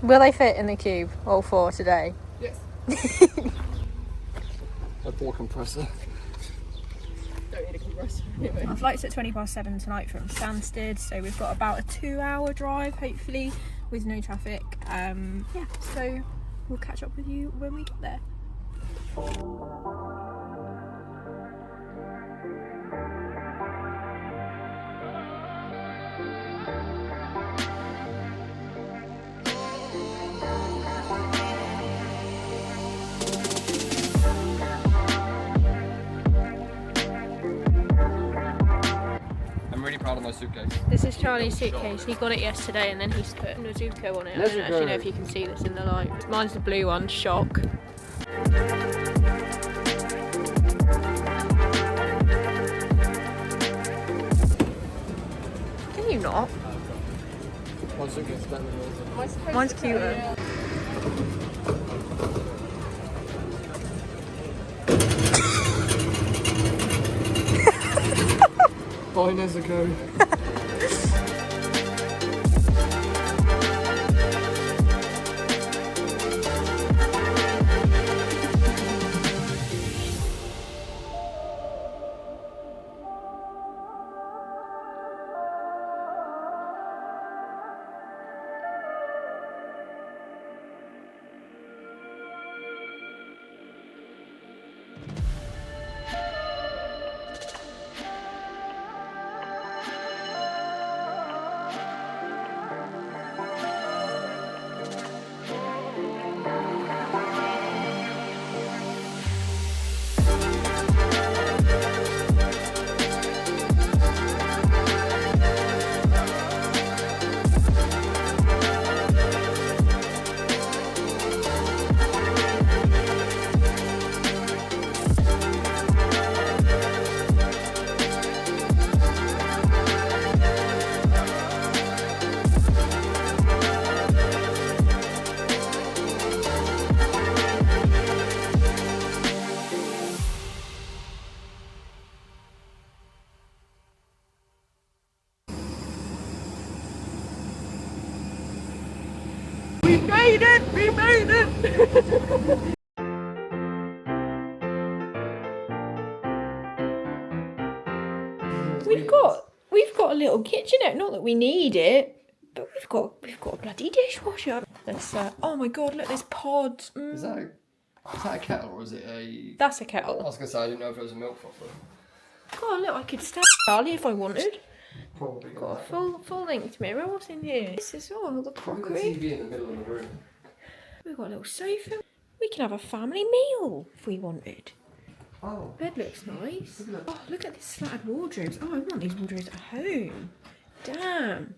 Will they fit in the cube, all 4 today? Yes. A ball compressor. Don't need a compressor anyway. Our flight's at 7:20 tonight from Stansted, so we've got about a 2-hour drive, hopefully, with no traffic. Yeah, so we'll catch up with you when we get there. I'm really proud of my suitcase. This is Charlie's suitcase. He got it yesterday and then he's put Nezuko on it. I don't actually know if you can see this in the light. Mine's the blue one, shock. Can you not? My suitcase is better than yours. Mine's cuter. Bye, Nezuko. We made it! We made it! We've got a little kitchenette, not that we need it, but we've got a bloody dishwasher. Let's oh my god, look, there's pods. Is that a kettle or is it a... That's a I kettle. was going to say, I didn't know if it was a milk frother. God, look, I could stab Charlie if I wanted. Probably. Got a full length mirror. What's in here? This is all the crockery. TV in the middle of the room. We've got a little sofa. We can have a family meal if we wanted. Oh. Bed looks nice. Oh, look at these slatted wardrobes. Oh, I want these wardrobes at home. Damn.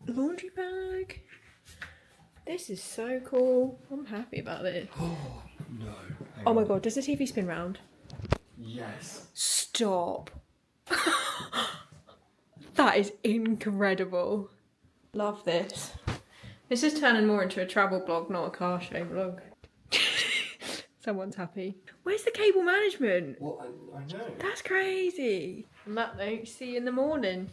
Laundry bag. This is so cool. I'm happy about this. Oh, no. Oh my god, does the TV spin round? Yes. Stop. That is incredible. Love this. This is turning more into a travel blog, not a car show vlog. Someone's happy. Where's the cable management? Well, I know. That's crazy. On that note, see you in the morning.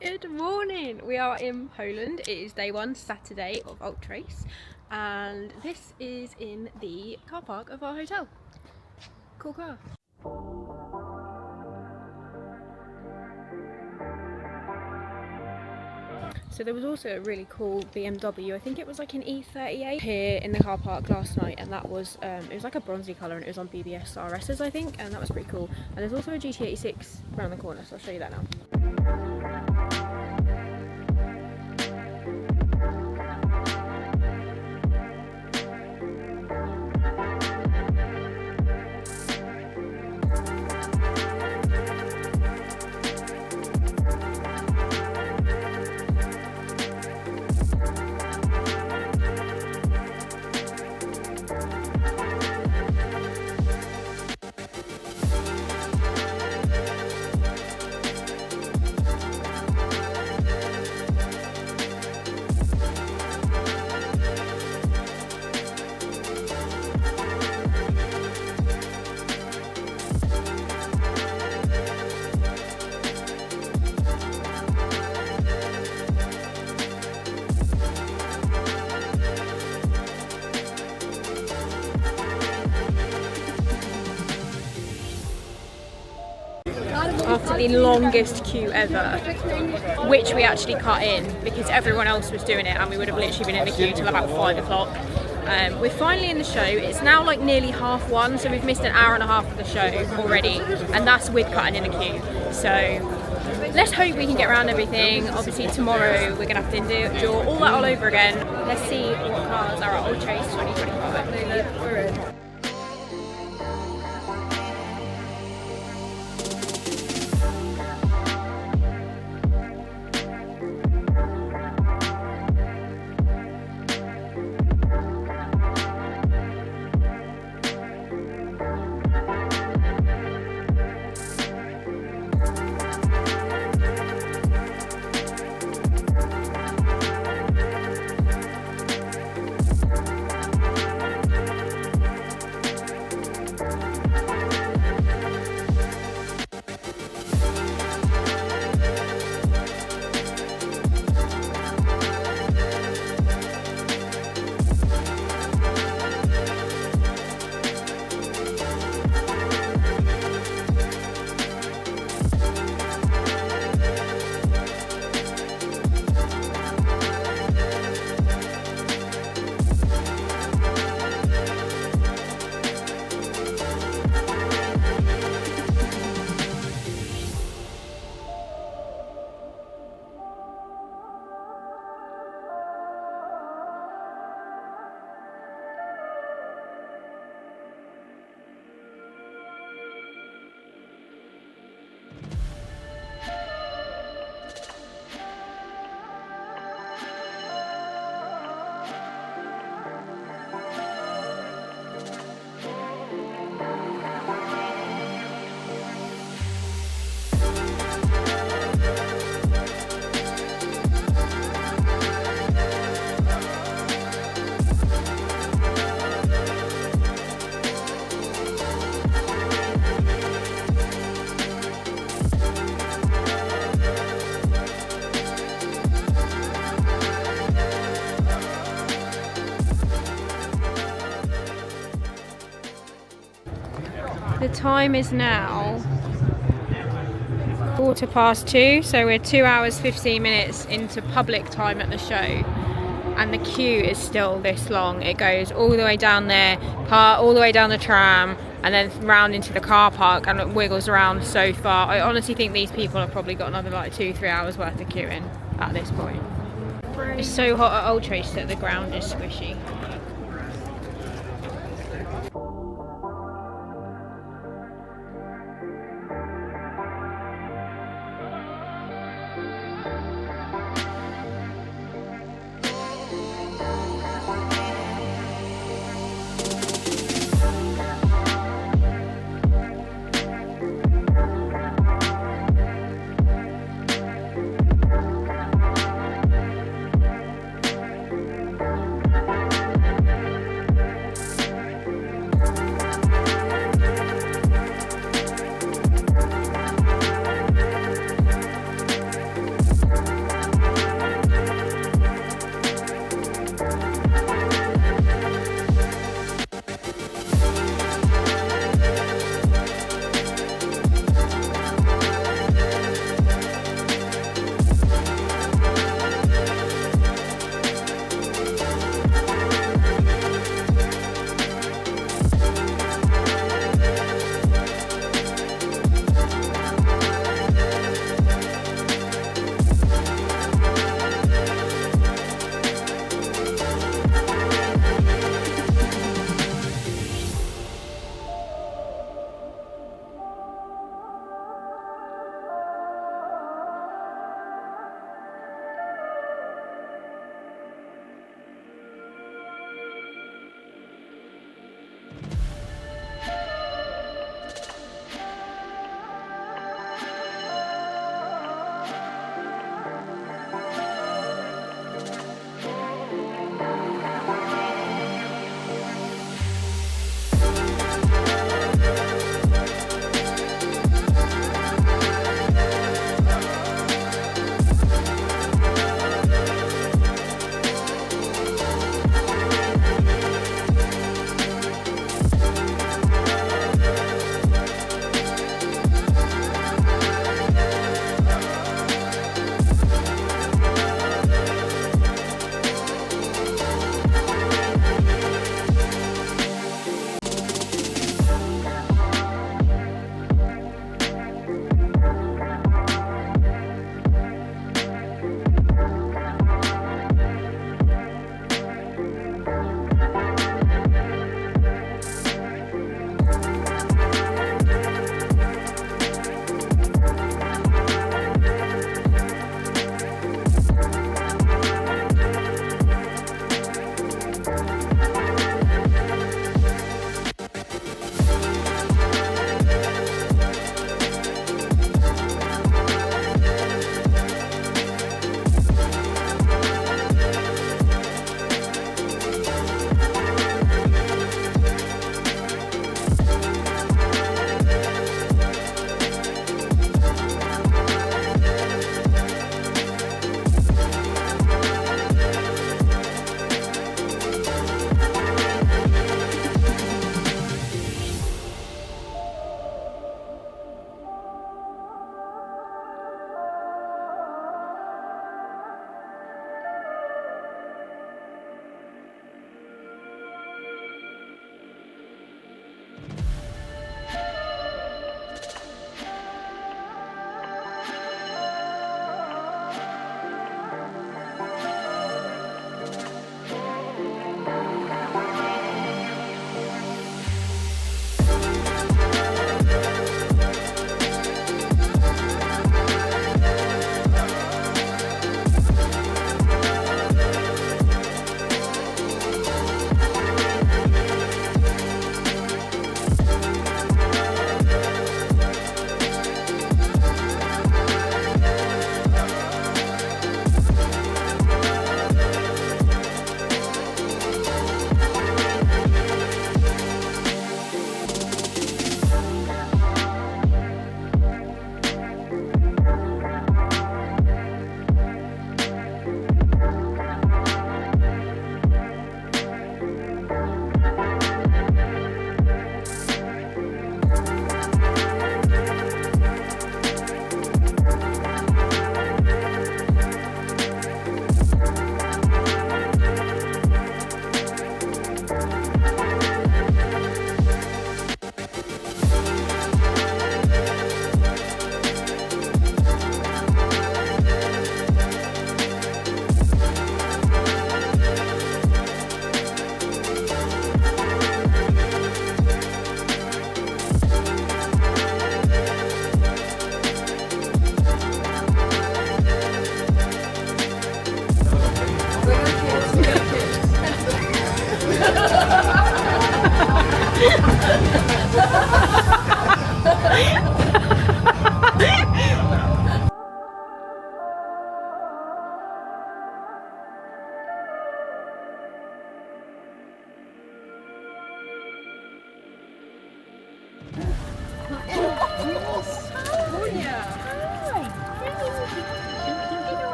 Good morning. We are in Poland. It is day 1, Saturday of Ultrace. And this is in the car park of our hotel. Cool car. So there was also a really cool BMW, I think it was like an E38 here in the car park last night, and that was, it was like a bronzy colour and it was on BBS RS's I think, and that was pretty cool. And there's also a GT86 around the corner, so I'll show you that now. the longest queue ever, which we actually cut in because everyone else was doing it, and we would have literally been in the queue till about 5 o'clock. We're finally in the show. It's now like nearly 1:30, so we've missed an hour and a half of the show already, and that's with cutting in the queue. So let's hope we can get around everything. Obviously tomorrow we're gonna have to do all that all over again. Let's see what cars are at Ultrace 2025. We're in. The time is now 2:15, so we're 2 hours 15 minutes into public time at the show, and the queue is still this long. It goes all the way down there, all the way down the tram, and then round into the car park, and it wiggles around so far. I honestly think these people have probably got another like 2-3 hours worth of queuing at this point. It's so hot at Ultrace that the ground is squishy.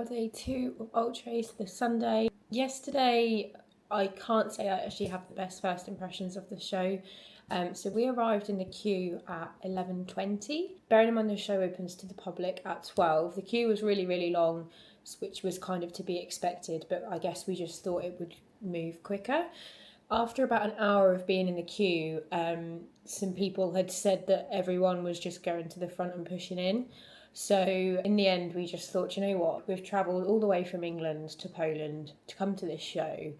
day 2 of Ultrace, the Sunday. Yesterday, I can't say I actually have the best first impressions of the show. So we arrived in the queue at 11:20. Bearing in mind the show opens to the public at 12. The queue was really, really long, which was kind of to be expected, but I guess we just thought it would move quicker. After about an hour of being in the queue, some people had said that everyone was just going to the front and pushing in. So in the end, we just thought, you know what, we've travelled all the way from England to Poland to come to this show.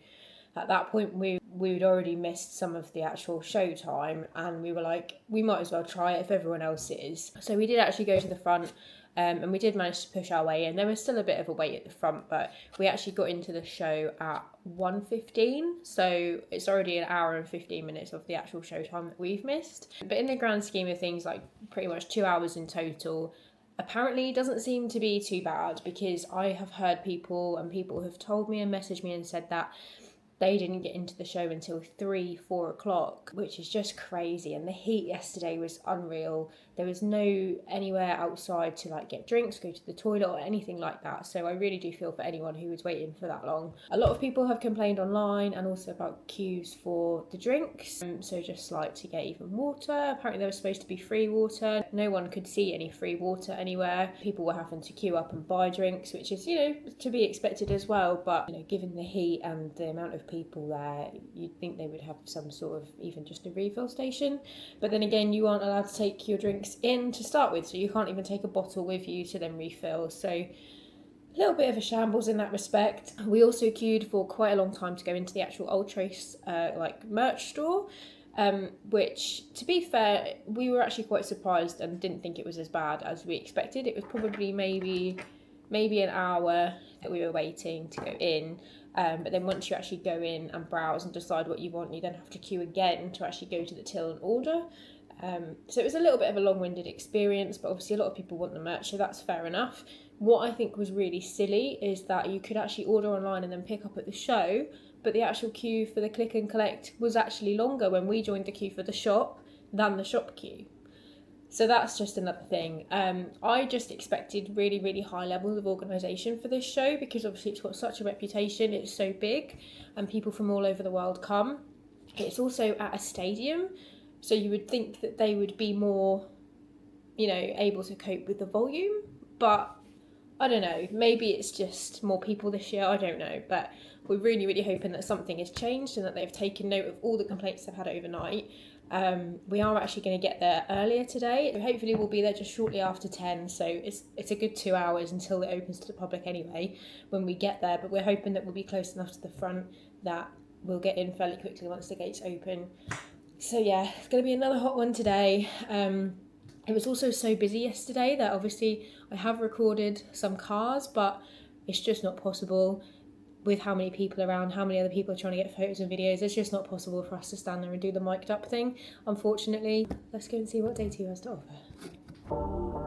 At that point, we'd already missed some of the actual show time, and we were like, we might as well try it if everyone else is. So we did actually go to the front, and we did manage to push our way in. There was still a bit of a wait at the front, but we actually got into the show at 1:15, so it's already an hour and 15 minutes of the actual show time that we've missed. But in the grand scheme of things, like pretty much 2 hours in total, apparently doesn't seem to be too bad, because I have heard people have told me and messaged me and said that they didn't get into the show until 3-4 o'clock, which is just crazy. And the heat yesterday was unreal. There was no anywhere outside to like get drinks, go to the toilet or anything like that. So I really do feel for anyone who was waiting for that long. A lot of people have complained online and also about queues for the drinks. So just like to get even water. Apparently there was supposed to be free water. No one could see any free water anywhere. People were having to queue up and buy drinks, which is, you know, to be expected as well. But, you know, given the heat and the amount of people there, you'd think they would have some sort of even just a refill station. But then again, you aren't allowed to take your drinks in to start with, so you can't even take a bottle with you to then refill. So a little bit of a shambles in that respect. We also queued for quite a long time to go into the actual Ultrace like merch store, which, to be fair, we were actually quite surprised and didn't think it was as bad as we expected. It was probably maybe an hour that we were waiting to go in. But then once you actually go in and browse and decide what you want, you then have to queue again to actually go to the till and order. So it was a little bit of a long-winded experience, but obviously a lot of people want the merch, so that's fair enough. What I think was really silly is that you could actually order online and then pick up at the show, but the actual queue for the click and collect was actually longer when we joined the queue for the shop than the shop queue. So that's just another thing. I just expected really, really high levels of organisation for this show, because obviously it's got such a reputation, it's so big, and people from all over the world come. It's also at a stadium, so you would think that they would be more, you know, able to cope with the volume, but I don't know, maybe it's just more people this year, I don't know, but we're really, really hoping that something has changed and that they've taken note of all the complaints they've had overnight. We are actually going to get there earlier today. Hopefully we'll be there just shortly after 10, so it's a good 2 hours until it opens to the public anyway when we get there, but we're hoping that we'll be close enough to the front that we'll get in fairly quickly once the gates open. So yeah, it's going to be another hot one today. It was also so busy yesterday that obviously I have recorded some cars, but it's just not possible with how many people around, how many other people are trying to get photos and videos. It's just not possible for us to stand there and do the mic'd up thing, unfortunately. Let's go and see what day 2 has to offer.